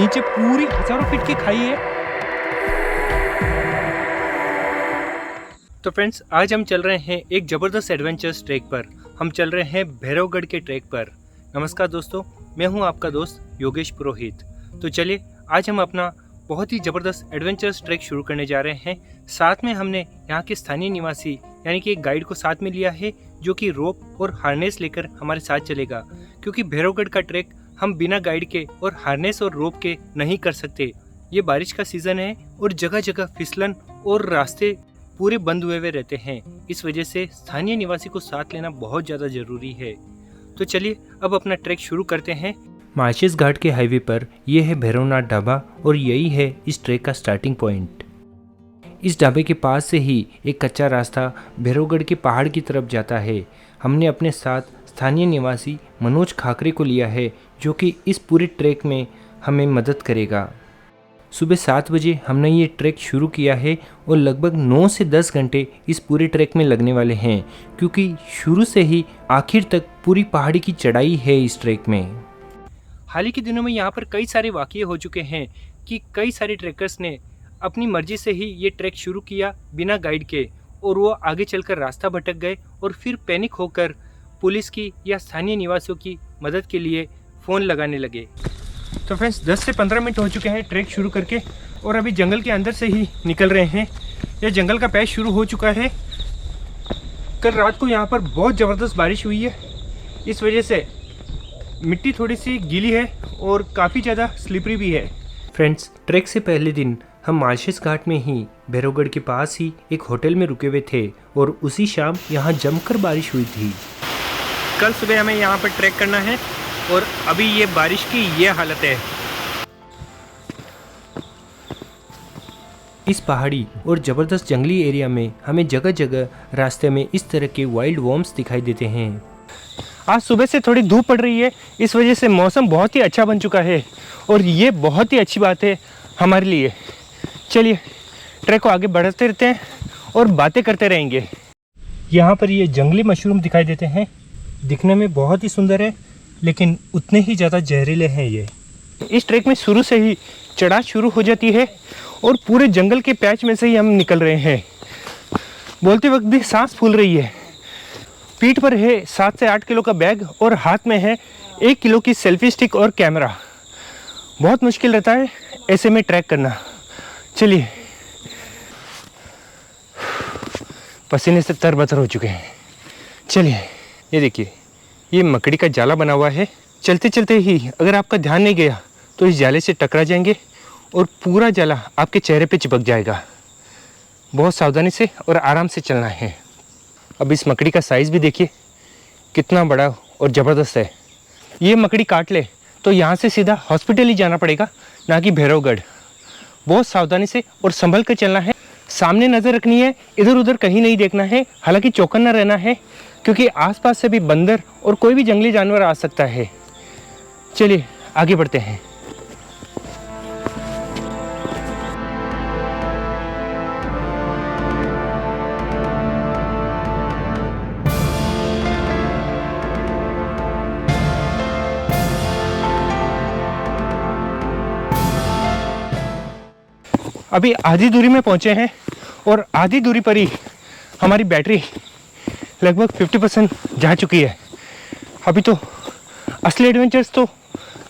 नीचे पूरी हजारों फीट की खाई है। तो फ्रेंड्स, आज हम चल रहे हैं एक ज़बरदस्त एडवेंचर्स ट्रैक पर। हम चल रहे हैं भैरवगढ़ के ट्रैक पर। नमस्कार दोस्तों, मैं हूं आपका दोस्त योगेश पुरोहित। तो चलिए, आज हम अपना बहुत ही ज़बरदस्त एडवेंचर्स ट्रैक शुरू करने जा रहे हैं। साथ में हमने यहाँ के स्थानीय निवासी यानी कि एक गाइड को साथ में लिया है, जो कि रोप और हार्नेस लेकर हमारे साथ चलेगा, क्योंकि भैरवगढ़ का ट्रैक हम बिना गाइड के और हार्नेस और रोप के नहीं कर सकते। ये बारिश का सीज़न है और जगह जगह फिसलन और रास्ते पूरे बंद हुए रहते हैं। इस वजह से स्थानीय निवासी को साथ लेना बहुत ज़्यादा ज़रूरी है। तो चलिए अब अपना ट्रैक शुरू करते हैं। मार्शेस घाट के हाईवे पर यह है भैरवनाथ ढाबा और यही है इस ट्रैक का स्टार्टिंग पॉइंट। इस ढाबे के पास से ही एक कच्चा रास्ता भैरवगढ़ के पहाड़ की तरफ जाता है। हमने अपने साथ स्थानीय निवासी मनोज खाकरे को लिया है, जो कि इस पूरे ट्रैक में हमें मदद करेगा। सुबह 7 बजे हमने ये ट्रैक शुरू किया है और लगभग 9 से 10 घंटे इस पूरे ट्रैक में लगने वाले हैं, क्योंकि शुरू से ही आखिर तक पूरी पहाड़ी की चढ़ाई है इस ट्रैक में। हाल ही के दिनों में यहाँ पर कई सारे वाक़ये हो चुके हैं कि कई सारे ट्रैकर्स ने अपनी मर्जी से ही ये ट्रैक शुरू किया बिना गाइड के, और वो आगे चलकर रास्ता भटक गए और फिर पैनिक होकर पुलिस की या स्थानीय निवासियों की मदद के लिए फ़ोन लगाने लगे। तो फ्रेंड्स, 10 से 15 मिनट हो चुके हैं ट्रैक शुरू करके और अभी जंगल के अंदर से ही निकल रहे हैं। यह जंगल का पैच शुरू हो चुका है। कल रात को यहाँ पर बहुत ज़बरदस्त बारिश हुई है, इस वजह से मिट्टी थोड़ी सी गीली है और काफ़ी ज़्यादा स्लिपरी भी है। फ्रेंड्स, ट्रैक से पहले दिन हम मार्शेस घाट में ही भैरवगढ़ के पास ही एक होटल में रुके हुए थे और उसी शाम यहाँ जमकर बारिश हुई थी। कल सुबह हमें यहाँ पर ट्रैक करना है और अभी ये बारिश की ये हालत है। इस पहाड़ी और ज़बरदस्त जंगली एरिया में हमें जगह जगह रास्ते में इस तरह के वाइल्ड वॉर्म्स दिखाई देते हैं। आज सुबह से थोड़ी धूप पड़ रही है, इस वजह से मौसम बहुत ही अच्छा बन चुका है और ये बहुत ही अच्छी बात है हमारे लिए। चलिए ट्रैक को आगे बढ़ाते रहते हैं और बातें करते रहेंगे। यहाँ पर ये जंगली मशरूम दिखाई देते हैं, दिखने में बहुत ही सुंदर है लेकिन उतने ही ज़्यादा जहरीले हैं ये। इस ट्रैक में शुरू से ही चढ़ाई शुरू हो जाती है और पूरे जंगल के पैच में से ही हम निकल रहे हैं। बोलते वक्त भी सांस फूल रही है। पीठ पर है 7 से 8 किलो का बैग और हाथ में है 1 किलो की सेल्फी स्टिक और कैमरा। बहुत मुश्किल रहता है ऐसे में ट्रैक करना। चलिए, पसीने से तरबतर हो चुके हैं। चलिए, ये देखिए, ये मकड़ी का जाला बना हुआ है। चलते चलते ही अगर आपका ध्यान नहीं गया तो इस जाले से टकरा जाएंगे और पूरा जाला आपके चेहरे पे चिपक जाएगा। बहुत सावधानी से और आराम से चलना है। अब इस मकड़ी का साइज़ भी देखिए कितना बड़ा और ज़बरदस्त है। ये मकड़ी काट ले तो यहाँ से सीधा हॉस्पिटल ही जाना पड़ेगा, ना कि भैरवगढ़। बहुत सावधानी से और संभल कर चलना है। सामने नज़र रखनी है, इधर उधर कहीं नहीं देखना है। हालांकि चौकन्ना रहना है, क्योंकि आसपास से भी बंदर और कोई भी जंगली जानवर आ सकता है। चलिए आगे बढ़ते हैं। अभी आधी दूरी में पहुंचे हैं और आधी दूरी पर ही हमारी बैटरी लगभग 50% जा चुकी है। अभी तो असली एडवेंचर्स तो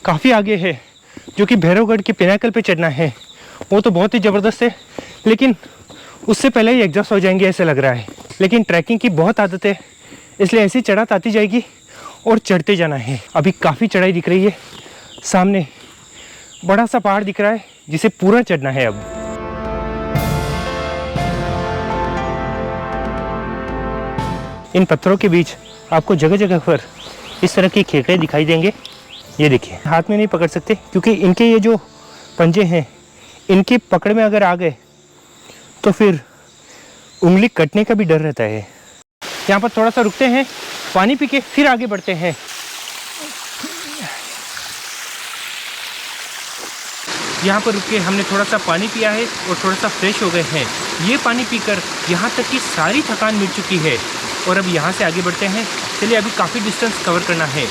काफ़ी आगे है, जो कि भैरवगढ़ के पिनाकल पे चढ़ना है। वो तो बहुत ही ज़बरदस्त है, लेकिन उससे पहले ही एग्जॉस्ट हो जाएंगे ऐसे लग रहा है। लेकिन ट्रैकिंग की बहुत आदत है, इसलिए ऐसी चढ़ात आती जाएगी और चढ़ते जाना है। अभी काफ़ी चढ़ाई दिख रही है। सामने बड़ा सा पहाड़ दिख रहा है जिसे पूरा चढ़ना है। अब इन पत्थरों के बीच आपको जगह जगह पर इस तरह के खेकड़े दिखाई देंगे। ये देखिए, हाथ में नहीं पकड़ सकते क्योंकि इनके ये जो पंजे हैं, इनकी पकड़ में अगर आ गए तो फिर उंगली कटने का भी डर रहता है। यहाँ पर थोड़ा सा रुकते हैं, पानी पी के फिर आगे बढ़ते हैं। यहाँ पर रुक के हमने थोड़ा सा पानी पिया है और थोड़ा सा फ्रेश हो गए हैं। ये पानी पीकर यहाँ तक की सारी थकान मिट चुकी है और अब यहाँ से आगे बढ़ते हैं। चलिए, अभी काफ़ी डिस्टेंस कवर करना है।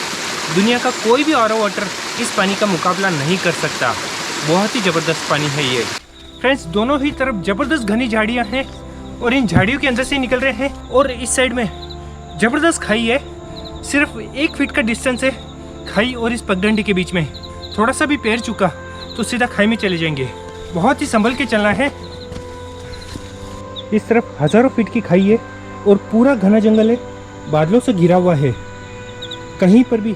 दुनिया का कोई भी आरओ वाटर इस पानी का मुकाबला नहीं कर सकता। बहुत ही ज़बरदस्त पानी है ये। फ्रेंड्स, दोनों ही तरफ ज़बरदस्त घनी झाड़ियाँ हैं और इन झाड़ियों के अंदर से निकल रहे हैं और इस साइड में ज़बरदस्त खाई है। सिर्फ 1 फीट का डिस्टेंस है खाई और इस पगडंडी के बीच में। थोड़ा सा भी पैर चुका तो सीधा खाई में चले जाएंगे। बहुत ही संभल के चलना है। इस तरफ हज़ारों फीट की खाई है और पूरा घना जंगल है, बादलों से घिरा हुआ है। कहीं पर भी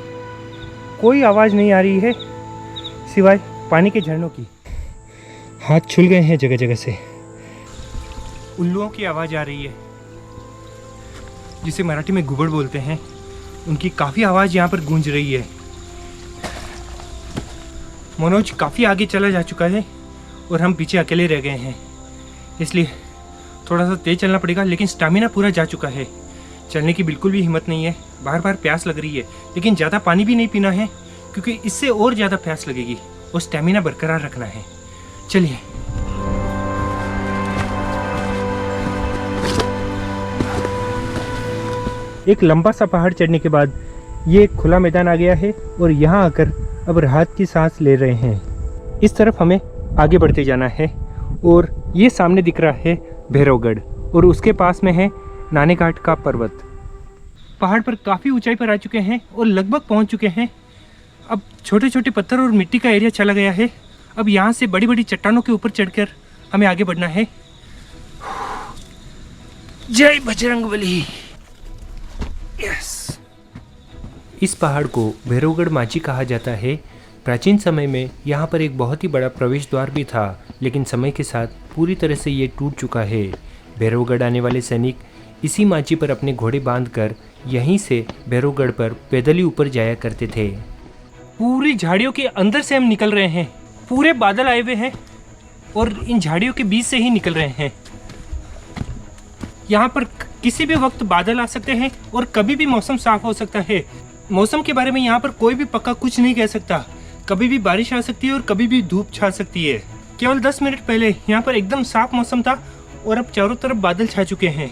कोई आवाज़ नहीं आ रही है सिवाय पानी के झरनों की। हाथ छुल गए हैं जगह जगह से। उल्लुओं की आवाज़ आ रही है, जिसे मराठी में घुबड़ बोलते हैं। उनकी काफ़ी आवाज़ यहाँ पर गूंज रही है। मनोज काफ़ी आगे चला जा चुका है और हम पीछे अकेले रह गए हैं, इसलिए थोड़ा सा तेज़ चलना पड़ेगा। लेकिन स्टैमिना पूरा जा चुका है, चलने की बिल्कुल भी हिम्मत नहीं है। बार बार प्यास लग रही है, लेकिन ज़्यादा पानी भी नहीं पीना है क्योंकि इससे और ज़्यादा प्यास लगेगी और स्टैमिना बरकरार रखना है। चलिए। एक लंबा सा पहाड़ चढ़ने के बाद ये एक खुला मैदान आ गया है और यहाँ आकर अब राहत की सांस ले रहे हैं। इस तरफ हमें आगे बढ़ते जाना है और ये सामने दिख रहा है भैरवगढ़ और उसके पास में है नानेघाट का पर्वत। पहाड़ पर काफ़ी ऊंचाई पर आ चुके हैं और लगभग पहुंच चुके हैं। अब छोटे छोटे पत्थर और मिट्टी का एरिया चला गया है। अब यहाँ से बड़ी बड़ी चट्टानों के ऊपर चढ़कर हमें आगे बढ़ना है। जय बजरंगबली। यस। इस पहाड़ को भैरवगढ़ माझी कहा जाता है। प्राचीन समय में यहाँ पर एक बहुत ही बड़ा प्रवेश द्वार भी था, लेकिन समय के साथ पूरी तरह से ये टूट चुका है। भैरवगढ़ आने वाले सैनिक इसी माझी पर अपने घोड़े बांधकर यहीं से भैरवगढ़ पर पैदल ही ऊपर जाया करते थे। पूरी झाड़ियों के अंदर से हम निकल रहे हैं। पूरे बादल आए हुए हैं और इन झाड़ियों के बीच से ही निकल रहे हैं। यहाँ पर किसी भी वक्त बादल आ सकते हैं और कभी भी मौसम साफ हो सकता है। मौसम के बारे में यहाँ पर कोई भी पक्का कुछ नहीं कह सकता। कभी भी बारिश आ सकती है और कभी भी धूप छा सकती है। केवल 10 मिनट पहले यहाँ पर एकदम साफ मौसम था और अब चारों तरफ बादल छा चुके हैं।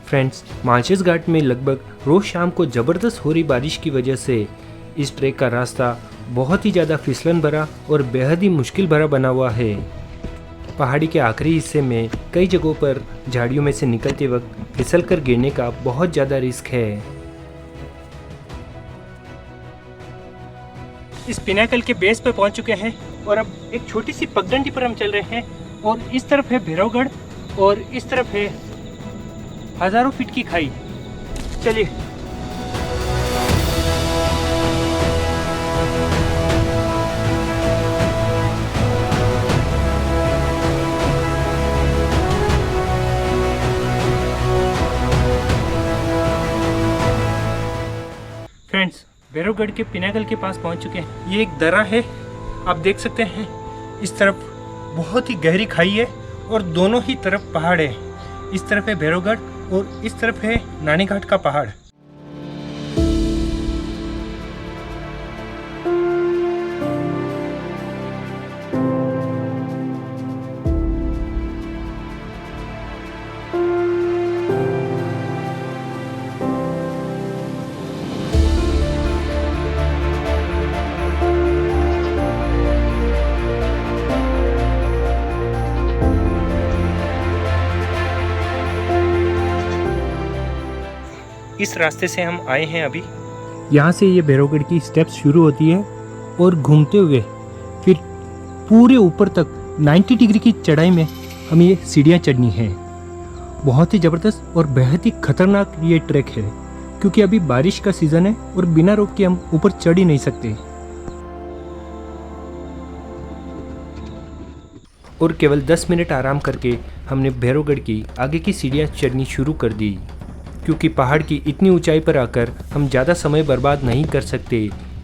फ्रेंड्स, मालशेज घाट में लगभग रोज़ शाम को ज़बरदस्त हो रही बारिश की वजह से इस ट्रैक का रास्ता बहुत ही ज़्यादा फिसलन भरा और बेहद ही मुश्किल भरा बना हुआ है। पहाड़ी के आखिरी हिस्से में कई जगहों पर झाड़ियों में से निकलते वक्त फिसल कर गिरने का बहुत ज़्यादा रिस्क है। इस पिनाकल के बेस पर पहुंच चुके हैं और अब एक छोटी सी पगडंडी पर हम चल रहे हैं और इस तरफ है भैरवगढ़ और इस तरफ है हज़ारों फीट की खाई। चलिए। फ्रेंड्स, भैरवगढ़ के पिनाकल के पास पहुंच चुके हैं। ये एक दर्रा है, आप देख सकते हैं। इस तरफ बहुत ही गहरी खाई है और दोनों ही तरफ पहाड़ है। इस तरफ है भैरवगढ़ और इस तरफ है नानेघाट का पहाड़। इस रास्ते से हम आए हैं अभी। यहाँ से ये भैरवगढ़ की स्टेप्स शुरू होती है और घूमते हुए फिर पूरे ऊपर तक 90 डिग्री की चढ़ाई में हमें ये सीढ़ियाँ चढ़नी है। बहुत ही ज़बरदस्त और बेहद ही खतरनाक ये ट्रैक है, क्योंकि अभी बारिश का सीज़न है और बिना रोक के हम ऊपर चढ़ ही नहीं सकते। और केवल 10 मिनट आराम करके हमने भैरवगढ़ की आगे की सीढ़ियाँ चढ़नी शुरू कर दी, क्योंकि पहाड़ की इतनी ऊंचाई पर आकर हम ज़्यादा समय बर्बाद नहीं कर सकते,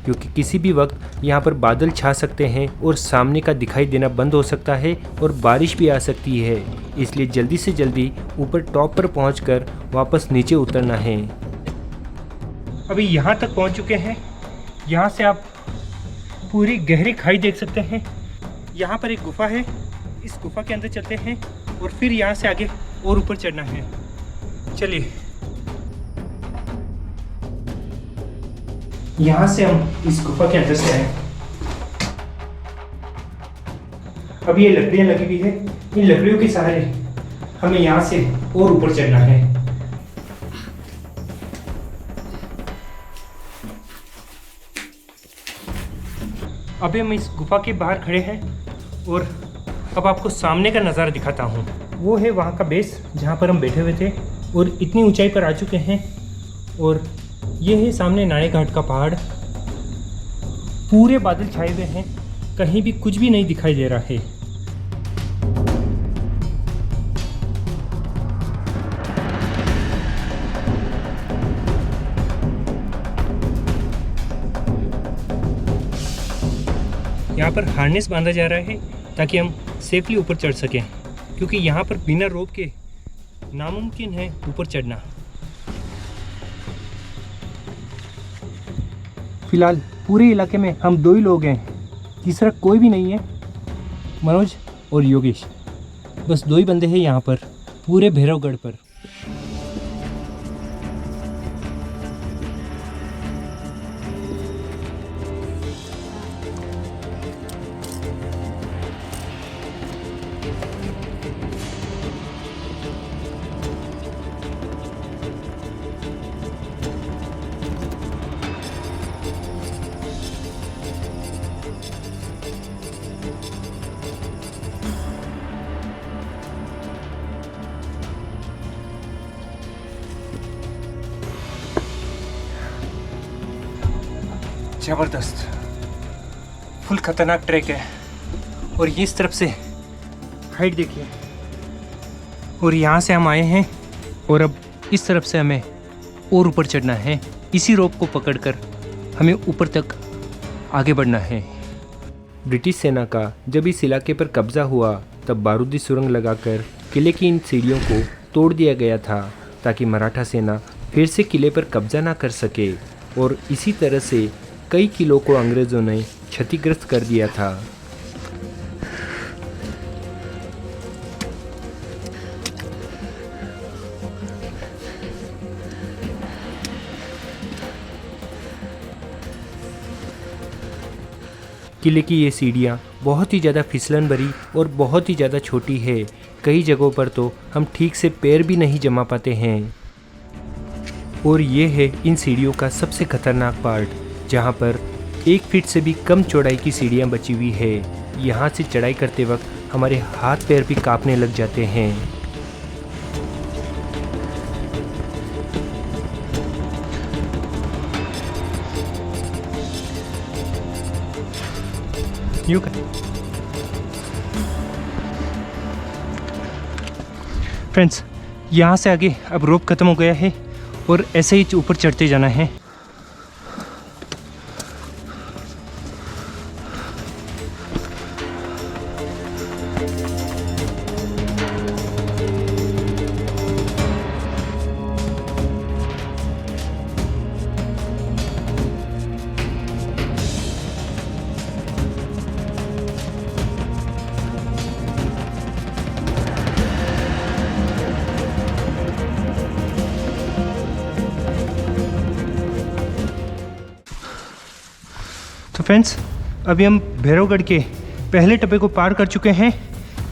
क्योंकि किसी भी वक्त यहाँ पर बादल छा सकते हैं और सामने का दिखाई देना बंद हो सकता है और बारिश भी आ सकती है। इसलिए जल्दी से जल्दी ऊपर टॉप पर पहुँचकर वापस नीचे उतरना है। अभी यहाँ तक पहुँच चुके हैं। यहाँ से आप पूरी गहरी खाई देख सकते हैं। यहाँ पर एक गुफा है, इस गुफा के अंदर चलते हैं और फिर यहाँ से आगे और ऊपर चढ़ना है। चलिए, यहाँ से हम इस गुफा के अंदर से आए। अब ये लकड़ियाँ लगी हुई है, इन लकड़ियों के सहारे हमें यहाँ से और ऊपर चढ़ना है। अभी हम इस गुफा के बाहर खड़े हैं और अब आपको सामने का नज़ारा दिखाता हूँ। वो है वहाँ का बेस जहाँ पर हम बैठे हुए थे और इतनी ऊंचाई पर आ चुके हैं। और ये है सामने नाणे घाट का पहाड़। पूरे बादल छाए हुए हैं, कहीं भी कुछ भी नहीं दिखाई दे रहा है। यहाँ पर हार्नेस बांधा जा रहा है ताकि हम सेफली ऊपर चढ़ सकें, क्योंकि यहाँ पर बिना रोप के नामुमकिन है ऊपर चढ़ना। फिलहाल पूरे इलाके में हम 2 ही लोग हैं, तीसरा कोई भी नहीं है। मनोज और योगेश, बस 2 ही बंदे हैं यहाँ पर पूरे भैरवगढ़ पर। ज़बरदस्त, फुल खतरनाक ट्रैक है। और ये इस तरफ से हाइट देखिए। और यहाँ से हम आए हैं और अब इस तरफ से हमें और ऊपर चढ़ना है। इसी रोप को पकड़कर हमें ऊपर तक आगे बढ़ना है। ब्रिटिश सेना का जब इस इलाके पर कब्जा हुआ तब बारूदी सुरंग लगाकर किले की इन सीढ़ियों को तोड़ दिया गया था ताकि मराठा सेना फिर से किले पर कब्जा ना कर सके। और इसी तरह से कई किलों को अंग्रेज़ों ने क्षतिग्रस्त कर दिया था। किले की ये सीढ़ियाँ बहुत ही ज़्यादा फिसलन भरी और बहुत ही ज़्यादा छोटी है। कई जगहों पर तो हम ठीक से पैर भी नहीं जमा पाते हैं। और ये है इन सीढ़ियों का सबसे खतरनाक पार्ट, जहाँ पर 1 फीट से भी कम चौड़ाई की सीढ़ियाँ बची हुई है। यहाँ से चढ़ाई करते वक्त हमारे हाथ पैर भी कांपने लग जाते हैं। यूं कर। फ्रेंड्स, यहाँ से आगे अब रोप खत्म हो गया है और ऐसे ही ऊपर चढ़ते जाना है। तो फ्रेंड्स, अभी हम भैरवगढ़ के पहले टप्पे को पार कर चुके हैं।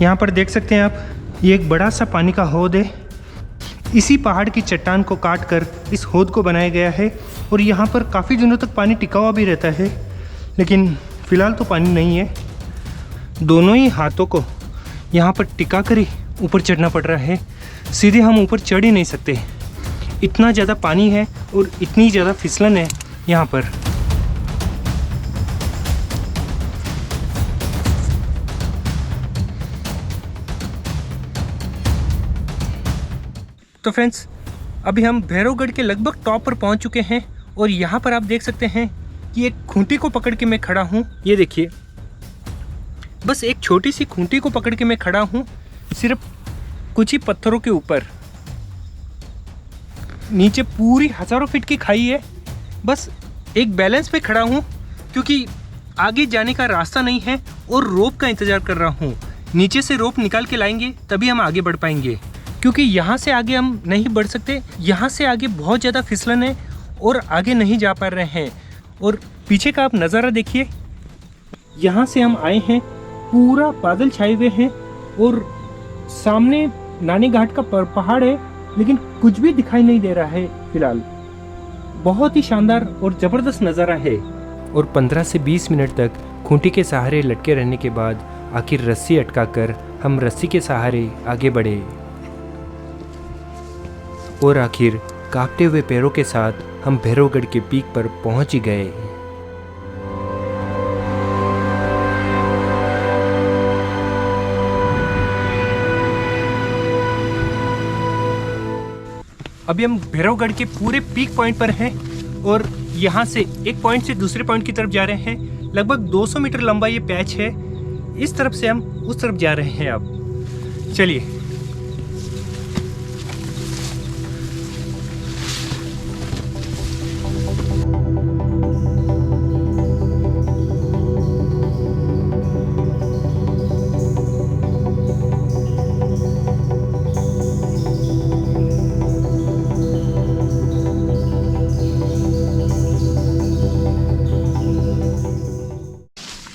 यहाँ पर देख सकते हैं आप, ये एक बड़ा सा पानी का हौद है। इसी पहाड़ की चट्टान को काट कर इस हौद को बनाया गया है और यहाँ पर काफ़ी दिनों तक पानी टिका हुआ भी रहता है, लेकिन फ़िलहाल तो पानी नहीं है। दोनों ही हाथों को यहाँ पर टिका कर ही ऊपर चढ़ना पड़ रहा है। सीधे हम ऊपर चढ़ ही नहीं सकते, इतना ज़्यादा पानी है और इतनी ज़्यादा फिसलन है यहाँ पर। तो फ्रेंड्स, अभी हम भैरवगढ़ के लगभग टॉप पर पहुंच चुके हैं और यहाँ पर आप देख सकते हैं कि एक खूंटी को पकड़ के मैं खड़ा हूँ। ये देखिए, बस एक छोटी सी खूंटी को पकड़ के मैं खड़ा हूँ, सिर्फ कुछ ही पत्थरों के ऊपर। नीचे पूरी हज़ारों फीट की खाई है, बस एक बैलेंस पे खड़ा हूँ क्योंकि आगे जाने का रास्ता नहीं है और रोप का इंतज़ार कर रहा हूँ। नीचे से रोप निकाल के लाएंगे तभी हम आगे बढ़ पाएंगे, क्योंकि यहाँ से आगे हम नहीं बढ़ सकते। यहाँ से आगे बहुत ज़्यादा फिसलन है और आगे नहीं जा पा रहे हैं। और पीछे का आप नज़ारा देखिए, यहाँ से हम आए हैं, पूरा बादल छाए हुए हैं और सामने नानी घाट का पहाड़ है, लेकिन कुछ भी दिखाई नहीं दे रहा है फिलहाल। बहुत ही शानदार और ज़बरदस्त नज़ारा है। और 15 से 20 मिनट तक खूंटी के सहारे लटके रहने के बाद आखिर रस्सी अटकाकर हम रस्सी के सहारे आगे बढ़े और आखिर कांपते हुए पैरों के साथ हम भैरवगढ़ के पीक पर पहुंच ही गए। अभी हम भैरवगढ़ के पूरे पीक पॉइंट पर हैं और यहाँ से एक पॉइंट से दूसरे पॉइंट की तरफ जा रहे हैं। लगभग 200 मीटर लंबा ये पैच है। इस तरफ से हम उस तरफ जा रहे हैं। अब चलिए।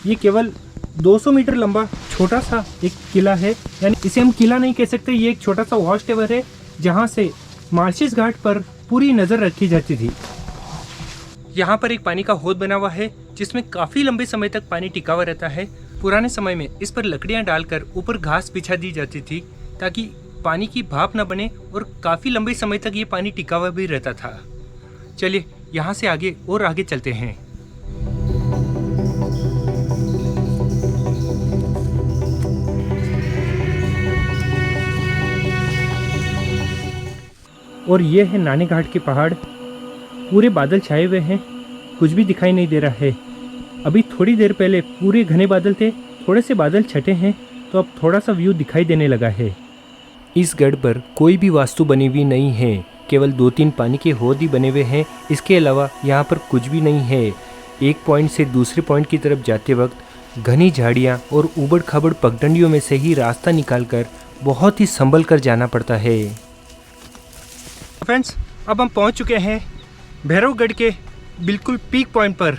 ये केवल 200 मीटर लंबा छोटा सा एक किला है, यानी इसे हम किला नहीं कह सकते। ये एक छोटा सा वॉच टावर है जहाँ से मार्शेस घाट पर पूरी नज़र रखी जाती थी। यहाँ पर एक पानी का हौद बना हुआ है जिसमें काफ़ी लंबे समय तक पानी टिका हुआ रहता है। पुराने समय में इस पर लकड़ियाँ डालकर ऊपर घास बिछा दी जाती थी ताकि पानी की भाप न बने और काफ़ी लंबे समय तक ये पानी टिका हुआ भी रहता था। चलिए यहाँ से आगे और आगे चलते हैं। और ये है नानी घाट के पहाड़। पूरे बादल छाए हुए हैं, कुछ भी दिखाई नहीं दे रहा है। अभी थोड़ी देर पहले पूरे घने बादल थे, थोड़े से बादल छटे हैं तो अब थोड़ा सा व्यू दिखाई देने लगा है। इस गढ़ पर कोई भी वास्तु बनी हुई नहीं है, केवल 2-3 पानी के हौद ही बने हुए हैं। इसके अलावा यहाँ पर कुछ भी नहीं है। एक पॉइंट से दूसरे पॉइंट की तरफ जाते वक्त घनी झाड़ियाँ और ऊबड़ खाबड़ पगडंडियों में से ही रास्ता निकालकर बहुत ही संभल कर जाना पड़ता है। फ्रेंड्स, अब हम पहुंच चुके हैं भैरवगढ़ के बिल्कुल पीक पॉइंट पर।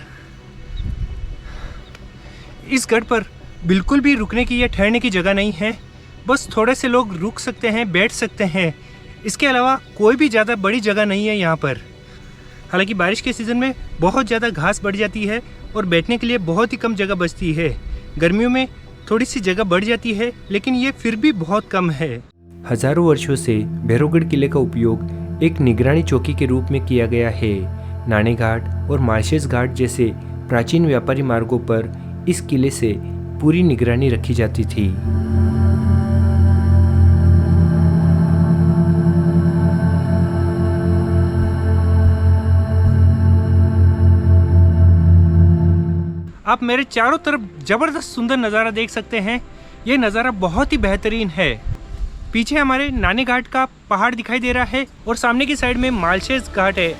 इस गढ़ पर बिल्कुल भी रुकने की या ठहरने की जगह नहीं है। बस थोड़े से लोग रुक सकते हैं, बैठ सकते हैं। इसके अलावा कोई भी ज़्यादा बड़ी जगह नहीं है यहाँ पर। हालांकि बारिश के सीज़न में बहुत ज़्यादा घास बढ़ जाती है और बैठने के लिए बहुत ही कम जगह बचती है। गर्मियों में थोड़ी सी जगह बढ़ जाती है, लेकिन ये फिर भी बहुत कम है। हजारों वर्षों से भैरवगढ़ किले का उपयोग एक निगरानी चौकी के रूप में किया गया है। नानी घाट और मार्शेस घाट जैसे प्राचीन व्यापारी मार्गों पर इस किले से पूरी निगरानी रखी जाती थी। आप मेरे चारों तरफ जबरदस्त सुंदर नज़ारा देख सकते हैं। ये नज़ारा बहुत ही बेहतरीन है। पीछे हमारे नानी घाट का पहाड़ दिखाई दे रहा है और सामने की साइड में मार्शेस घाट है।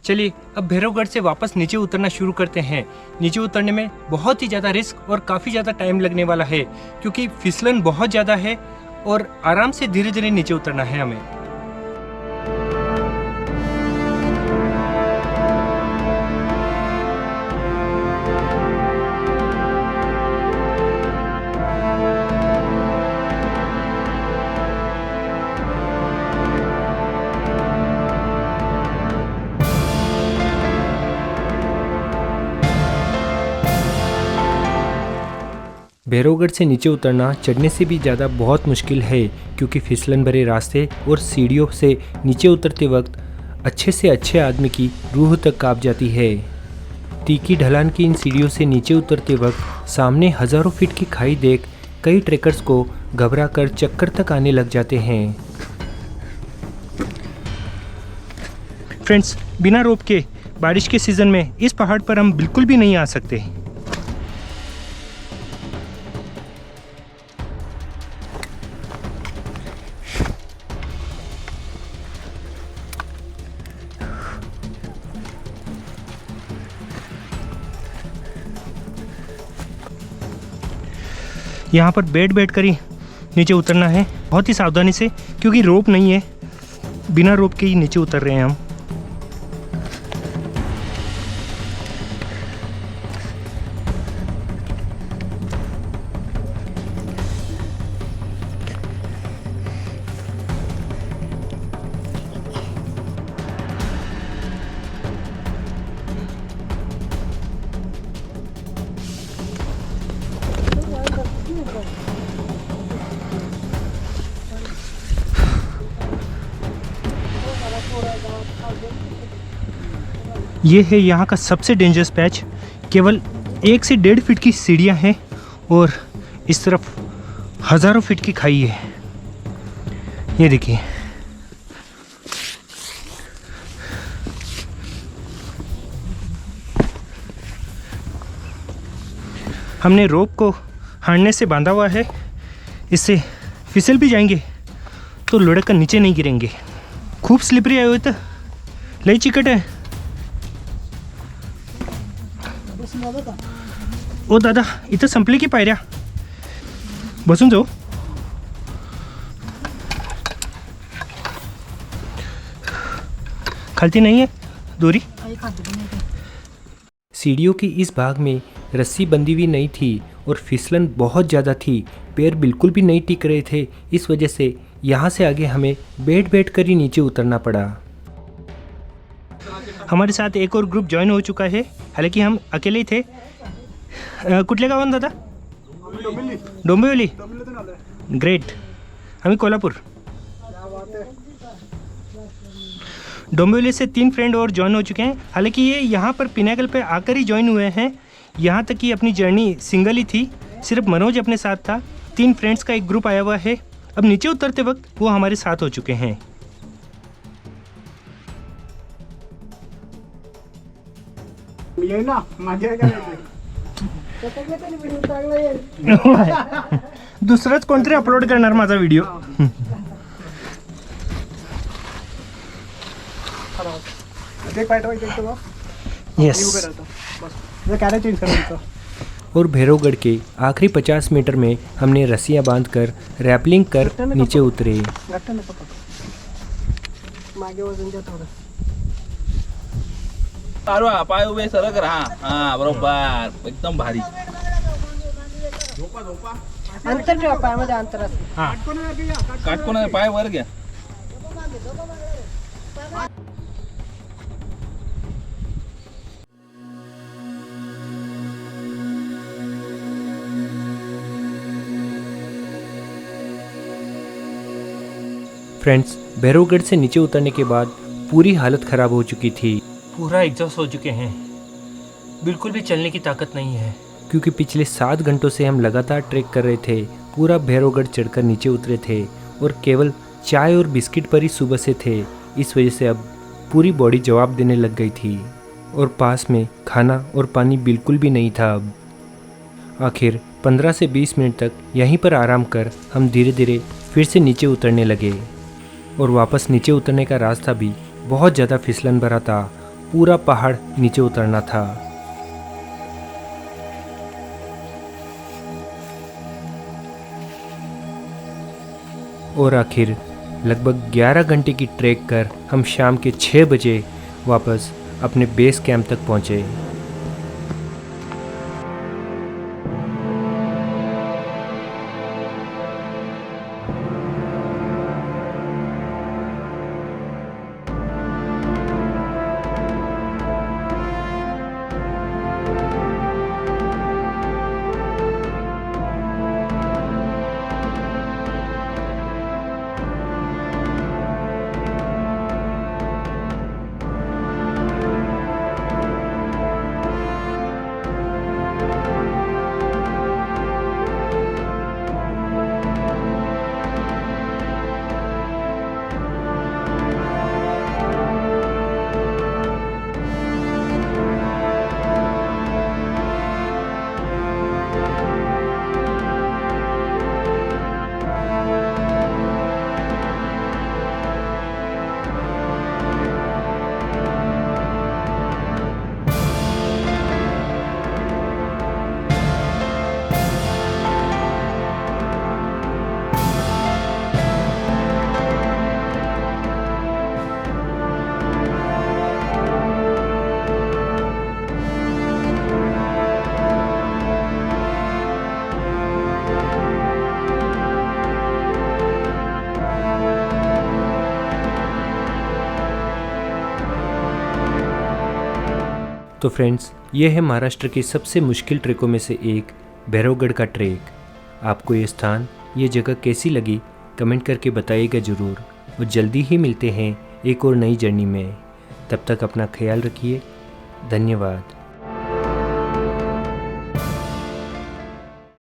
चलिए अब भैरवगढ़ से वापस नीचे उतरना शुरू करते हैं। नीचे उतरने में बहुत ही ज़्यादा रिस्क और काफ़ी ज़्यादा टाइम लगने वाला है, क्योंकि फिसलन बहुत ज़्यादा है और आराम से धीरे धीरे नीचे उतरना है हमें। भैरवगढ़ से नीचे उतरना चढ़ने से भी ज़्यादा बहुत मुश्किल है, क्योंकि फिसलन भरे रास्ते और सीढ़ियों से नीचे उतरते वक्त अच्छे से अच्छे आदमी की रूह तक कांप जाती है। तीखी ढलान की इन सीढ़ियों से नीचे उतरते वक्त सामने हज़ारों फीट की खाई देख कई ट्रेकर्स को घबराकर चक्कर तक आने लग जाते हैं। फ्रेंड्स, बिना रोप के बारिश के सीज़न में इस पहाड़ पर हम बिल्कुल भी नहीं आ सकते। यहाँ पर बैठ कर ही नीचे उतरना है, बहुत ही सावधानी से, क्योंकि रोप नहीं है। बिना रोप के ही नीचे उतर रहे हैं हम। ये है यहाँ का सबसे डेंजरस पैच। केवल 1 से 1.5 फीट की सीढ़ियाँ हैं और इस तरफ हज़ारों फीट की खाई है। ये देखिए, हमने रोप को हारने से बांधा हुआ है। इससे फिसल भी जाएंगे तो लुढ़क कर नीचे नहीं गिरेंगे। खूब स्लिपरी आए हुए तो लई चिकट है। ओ दादा, इथं संपली की पायऱ्या? बसून जाऊ? खालती नहीं है दूरी? सीढ़ियों की इस भाग में रस्सी बंधी हुई नहीं थी और फिसलन बहुत ज़्यादा थी। पैर बिल्कुल भी नहीं टिक रहे थे। इस वजह से यहाँ से आगे हमें बैठ कर ही नीचे उतरना पड़ा। हमारे साथ एक और ग्रुप ज्वाइन हो चुका है, हालांकि हम अकेले ही थे। कुठल्या गावान दादा? डोंबिवली। ग्रेट। आम्ही कोल्हापुर। डोंबिवली से 3 फ्रेंड और ज्वाइन हो चुके हैं। हालांकि ये यहाँ पर पिनाकल पे आकर ही ज्वाइन हुए हैं। यहाँ तक कि अपनी जर्नी सिंगल ही थी, सिर्फ मनोज अपने साथ था। 3 फ्रेंड्स का एक ग्रुप आया हुआ है। अब नीचे उतरते वक्त वो हमारे साथ हो चुके हैं। दुसरंच कोणतरी अपलोड करणार माझा व्हिडिओ। यस। और भैरवगढ़ के आखिरी 50 मीटर में हमने रस्सियां बांधकर रैपलिंग कर नीचे उतरे। पाय उभे सरक राहा। हा, बरोबर, एकदम भारी। अंतर ठेवा, पायामध्ये अंतर असते। काटकोन पाय वर घ्या। फ्रेंड्स, भैरवगढ़ से नीचे उतरने के बाद पूरी हालत ख़राब हो चुकी थी। पूरा एग्जॉस्ट हो चुके हैं, बिल्कुल भी चलने की ताकत नहीं है, क्योंकि पिछले 7 घंटों से हम लगातार ट्रैक कर रहे थे। पूरा भैरवगढ़ चढ़कर नीचे उतरे थे और केवल चाय और बिस्किट पर ही सुबह से थे। इस वजह से अब पूरी बॉडी जवाब देने लग गई थी और पास में खाना और पानी बिल्कुल भी नहीं था। अब आखिर 15 से 20 मिनट तक यहीं पर आराम कर हम धीरे धीरे फिर से नीचे उतरने लगे और वापस नीचे उतरने का रास्ता भी बहुत ज़्यादा फिसलन भरा था। पूरा पहाड़ नीचे उतरना था। और आखिर लगभग 11 घंटे की ट्रैक कर हम शाम के 6 बजे वापस अपने बेस कैंप तक पहुँचे। तो फ्रेंड्स, ये है महाराष्ट्र के सबसे मुश्किल ट्रैकों में से एक भैरवगढ़ का ट्रैक। आपको ये स्थान, ये जगह कैसी लगी कमेंट करके बताइएगा ज़रूर। और जल्दी ही मिलते हैं एक और नई जर्नी में। तब तक अपना ख्याल रखिए। धन्यवाद।